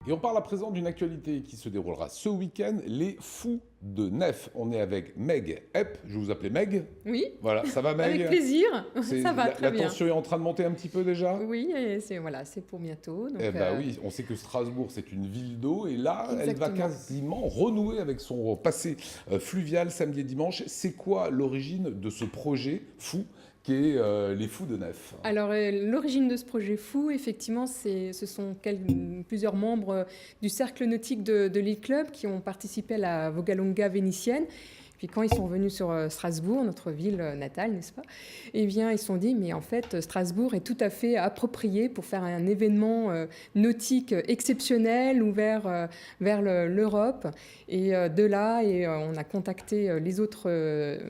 Et on parle à présent d'une actualité qui se déroulera ce week-end, les Fous de Nef. On est avec Meg Epp, je vais vous appeler Meg. Oui. Voilà, ça va Meg? Avec plaisir, ça va très bien. La tension est en train de monter un petit peu déjà? Oui, et c'est pour bientôt. Donc, oui, on sait que Strasbourg c'est une ville d'eau et là Exactement. elle va quasiment renouer avec son passé fluvial samedi et dimanche. C'est quoi l'origine de ce projet fou qui est les Fous de Nef? Alors, l'origine de ce projet fou, effectivement, ce sont plusieurs membres du cercle nautique de l'île Club qui ont participé à la Vogalonga vénitienne. Puis quand ils sont venus sur Strasbourg, notre ville natale, n'est-ce pas? Eh bien, ils se sont dit, mais en fait, Strasbourg est tout à fait approprié pour faire un événement nautique exceptionnel ouvert vers l'Europe. Et de là, on a contacté les autres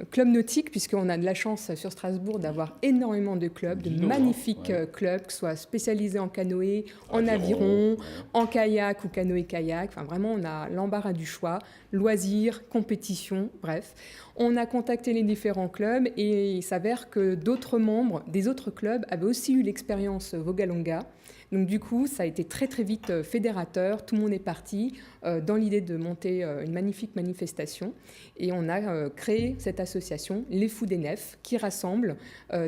clubs nautiques, puisqu'on a de la chance sur Strasbourg d'avoir énormément de clubs, de magnifiques clubs, que ce soit spécialisés en canoë, en aviron, en kayak ou canoë-kayak. Enfin, vraiment, on a l'embarras du choix, loisirs, compétition, bref. On a contacté les différents clubs et il s'avère que d'autres membres des autres clubs avaient aussi eu l'expérience Vogalonga. Donc du coup, ça a été très très vite fédérateur. Tout le monde est parti dans l'idée de monter une magnifique manifestation. Et on a créé cette association, les Fous des Nefs, qui rassemble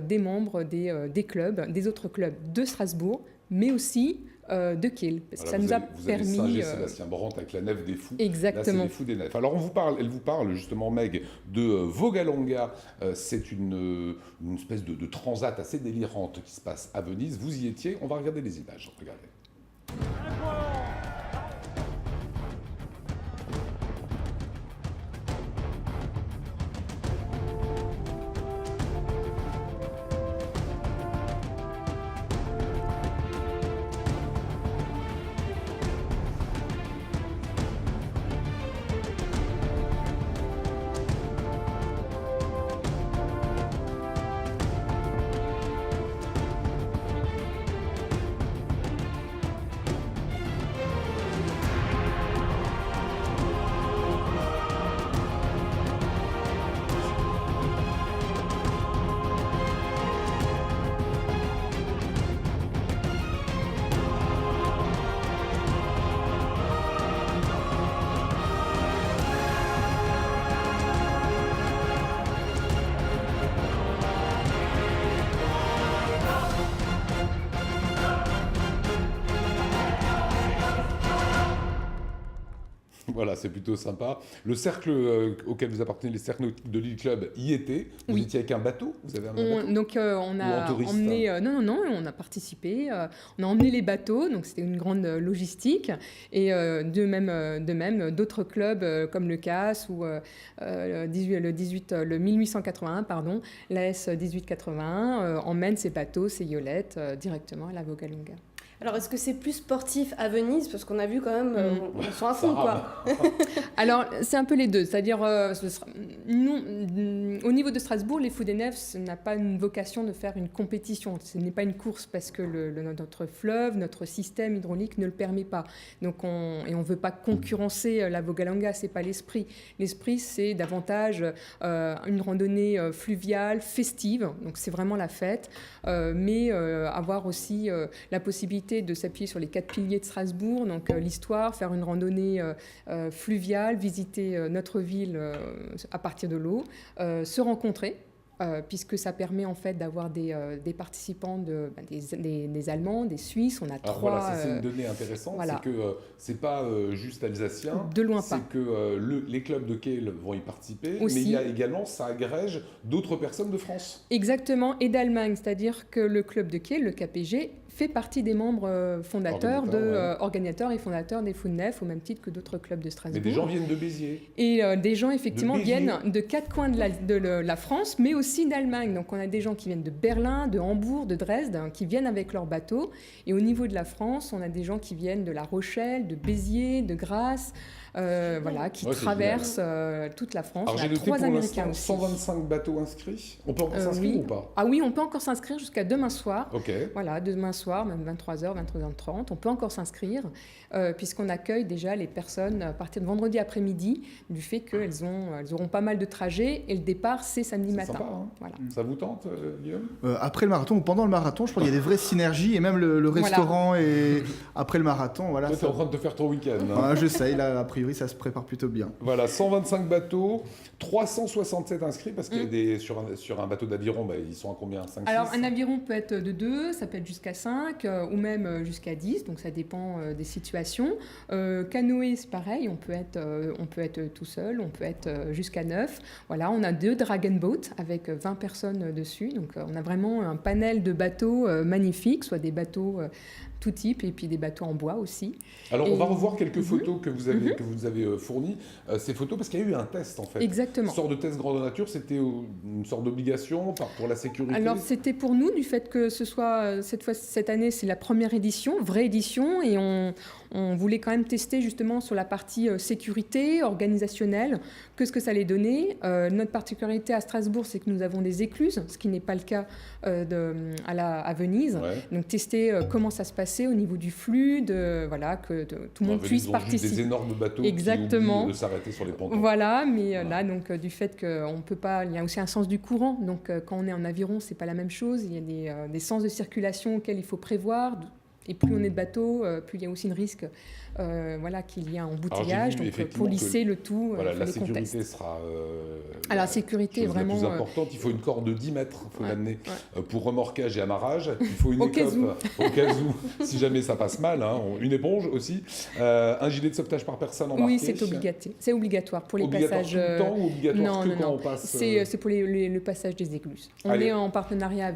des membres des clubs, des autres clubs de Strasbourg, mais aussi de Kiel. Parce que ça nous a permis... Vous avez Sébastien Brandt avec la Nef des Fous. Exactement. Là, c'est les Fous des Nefs. Alors, elle vous parle justement, Meg, de Vogalonga. C'est une espèce de transat assez délirante qui se passe à Venise. Vous y étiez. On va regarder les images. Regardez. Voilà, c'est plutôt sympa. Le cercle auquel vous appartenez, les cercles nautiques de l'île Club, y était. Vous étiez avec un bateau? Vous avez un bateau? Donc on a emmené... Non, on a participé. On a emmené les bateaux, donc c'était une grande logistique. Et de même, d'autres clubs comme le CAS ou le 1881, pardon, l'AS 1881, emmènent ces bateaux, ces yolettes, directement à la Vogalonga. Alors, est-ce que c'est plus sportif à Venise? Parce qu'on a vu quand même, on sont à fond, quoi. Alors, c'est un peu les deux. C'est-à-dire, au niveau de Strasbourg, les Fous des Nefs n'a pas une vocation de faire une compétition. Ce n'est pas une course parce que notre fleuve, notre système hydraulique ne le permet pas. Donc, on ne veut pas concurrencer la Vogalonga, ce n'est pas l'esprit. L'esprit, c'est davantage une randonnée fluviale, festive. Donc, c'est vraiment la fête. Mais avoir aussi la possibilité de s'appuyer sur les 4 piliers de Strasbourg, donc l'histoire, faire une randonnée fluviale, visiter notre ville à partir de l'eau, se rencontrer. Puisque ça permet en fait d'avoir des participants, des Allemands, des Suisses. On a alors 3. Voilà, c'est une donnée intéressante, voilà. C'est que c'est pas juste alsacien. De loin pas. C'est que les clubs de Kiel vont y participer, aussi. Mais il y a également, ça agrège d'autres personnes de France. Exactement, et d'Allemagne, c'est-à-dire que le club de Kiel, le KPG, fait partie des membres fondateurs, organisateurs et fondateurs des Fous de Nef, au même titre que d'autres clubs de Strasbourg. Mais des gens viennent de Béziers. Et des gens, effectivement, viennent de 4 coins de la France, mais aussi d'Allemagne. Donc, on a des gens qui viennent de Berlin, de Hambourg, de Dresde, qui viennent avec leur bateau. Et au niveau de la France, on a des gens qui viennent de La Rochelle, de Béziers, de Grasse, qui traversent toute la France. Alors, on a 3 Américains aussi. 125 bateaux inscrits. On peut encore s'inscrire ou pas? Ah oui, on peut encore s'inscrire jusqu'à demain soir. Ok. Voilà, demain soir. soir, même 23h, 23h30. On peut encore s'inscrire puisqu'on accueille déjà les personnes à partir de vendredi après-midi du fait qu'elles auront pas mal de trajets et le départ, c'est samedi matin. Sympa, hein. Voilà. Ça vous tente, Guillaume? Après le marathon ou pendant le marathon, je pense qu'il y a des vraies synergies et même le restaurant et après le marathon. Voilà, Toi, tu es en train de te faire ton week-end. Hein. Voilà, j'essaye, là, a priori, ça se prépare plutôt bien. Voilà, 125 bateaux, 367 inscrits, parce qu'il y a sur un bateau d'aviron, ils sont à combien? 5, Alors, 6? un aviron peut être de 2, ça peut être jusqu'à 5, ou même jusqu'à 10, donc ça dépend des situations. Canoë, c'est pareil, on peut être tout seul, on peut être jusqu'à 9. Voilà, on a 2 Dragon Boat avec 20 personnes dessus, donc on a vraiment un panel de bateaux magnifiques, soit des bateaux tout type et puis des bateaux en bois aussi. Alors, on va revoir quelques photos que vous avez fournies. Ces photos, parce qu'il y a eu un test, en fait. Exactement. Une sorte de test grandeur nature, c'était une sorte d'obligation pour la sécurité? Alors, c'était pour nous, du fait que ce soit, cette année, c'est la première édition, vraie édition, et on voulait quand même tester justement sur la partie sécurité, organisationnelle, ce que ça allait donner. Notre particularité à Strasbourg, c'est que nous avons des écluses, ce qui n'est pas le cas à Venise. Ouais. Donc, tester comment ça se passait au niveau du flux, que tout le monde puisse participer. Des énormes bateaux Exactement. qui oublient de s'arrêter sur les pontons. Voilà, mais là, donc, du fait qu'on peut pas, il y a aussi un sens du courant. Donc, quand on est en aviron, c'est pas la même chose. Il y a des sens de circulation auxquels il faut prévoir. Et plus on est de bateau, plus il y a aussi un risque qu'il y ait un embouteillage. Donc, pour lisser le tout, la sécurité sera la sécurité est vraiment la plus importante. Il faut une corde de 10 mètres, il faut l'amener pour remorquage et amarrage. Il faut une écope au cas où, si jamais ça passe mal. Hein, une éponge aussi. Un gilet de sauvetage par personne embarqué. Oui, c'est obligatoire pour les passages. Tout le temps ou obligatoire quand on passe C'est pour le passage des écluses. On est en partenariat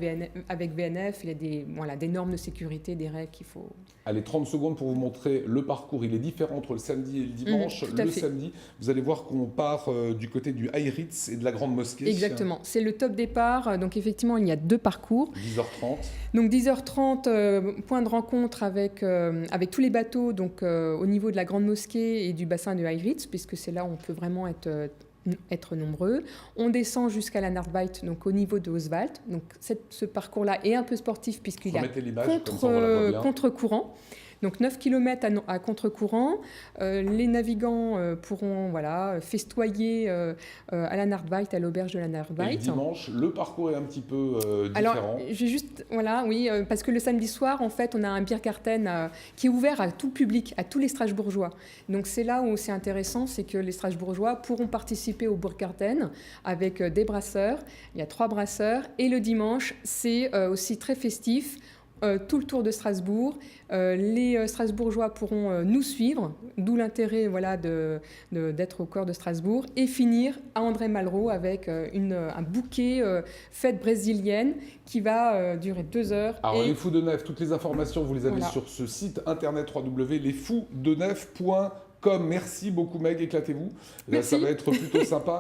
avec VNF. Il y a des normes de sécurité, des règles qu'il faut... Allez, 30 secondes pour vous montrer le parcours. Il est différent entre le samedi et le dimanche. Samedi, vous allez voir qu'on part du côté du High Ritz et de la Grande Mosquée. Exactement. C'est le top départ. Donc, effectivement, il y a 2 parcours. 10h30. Donc, 10h30, point de rencontre avec tous les bateaux donc, au niveau de la Grande Mosquée et du bassin du High Ritz, puisque c'est là où on peut vraiment être nombreux. On descend jusqu'à la Nordweit, donc au niveau de Oswald. Donc ce parcours-là est un peu sportif puisqu'il y a contre-courant. Donc 9 km à contre-courant. Les navigants pourront festoyer à la Nordweit, à l'auberge de la Nordweit. Et le dimanche, le parcours est un petit peu différent. Alors, parce que le samedi soir, en fait, on a un Biergarten qui est ouvert à tout le public, à tous les Strasbourgeois. Donc c'est là où c'est intéressant, c'est que les Strasbourgeois pourront participer au Biergarten avec des brasseurs. Il y a 3 brasseurs. Et le dimanche, c'est aussi très festif. Tout le tour de Strasbourg. Les Strasbourgeois pourront nous suivre, d'où l'intérêt d'être au cœur de Strasbourg, et finir à André Malraux avec un bouquet fête brésilienne qui va durer 2 heures. Alors, Les Fous de Nef, toutes les informations, vous les avez sur ce site internet www.lesfousdenef.com. Merci beaucoup Meg, éclatez-vous. Là, ça va être plutôt sympa.